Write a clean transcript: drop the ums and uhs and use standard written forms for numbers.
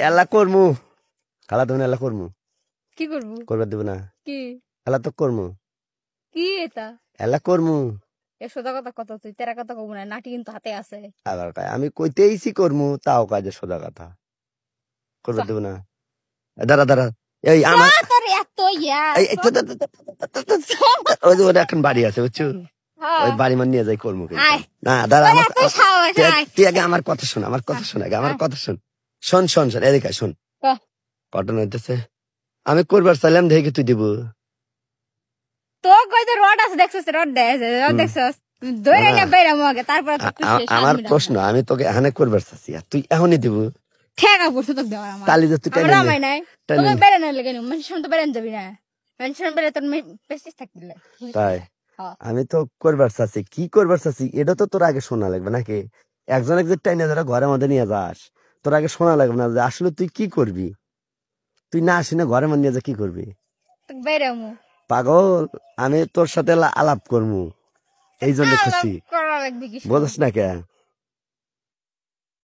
এলা করমু খালা তুমি এলা করমু কি করবো করবার দেব না কি এলা তো করমু কি এটা এলা করমু এ সোজা কথা কত তুই তেরা কথা কব না নাটি কিন্তু হাতে আছে আবার কয় আমি কইতেইছি করমু তাও কাজে সোজা কথা করবার দেব না দাঁড়া দাঁড়া এই আমার তোর এত ইয়া এই ওই যে ওটা এখন বাড়ি আছে বুঝছো ওই বাড়ি মান নিয়ে যাই করমু না দাঁড়া তুই আগে আমার কথা শোন আমার কথা শোন আগে আমার কথা শোন শোন শোন শোন এদিকে শোন ঘটনা হইতেছে আমি করবার চাইলাম দেখে তুই দিব তো কই তো রড আছে দেখছস রড দেখছস ধরে না বাইরে মগে তারপর আমার প্রশ্ন আমি তোকে এখানে করবার চাচ্ছি আর তুই এখনই দিব ঠেকা পড়ছ তো দেওয়ার আমার তালি যে তুই টেনে আমার নাই তোকে বাইরে না লাগে না মানুষ তো বাইরে যাবি না মানুষ বাইরে তোর পেছিস থাকলে তাই আমি তো করবার চাচ্ছি কি করবার চাচ্ছি এটা তো তোর আগে শোনা লাগবে নাকি একজন একজন টাইনে যারা ঘরের মধ্যে নিয়ে যাস তোর আগে শোনা লাগবে না যে আসলে তুই কি করবি তুই না আসি না ঘরের মধ্যে নিয়ে যা কি করবি বাইরে পাগল আমি তোর সাথে আলাপ করবো এই জন্য খুশি করা লাগবে কি বুঝছ না কে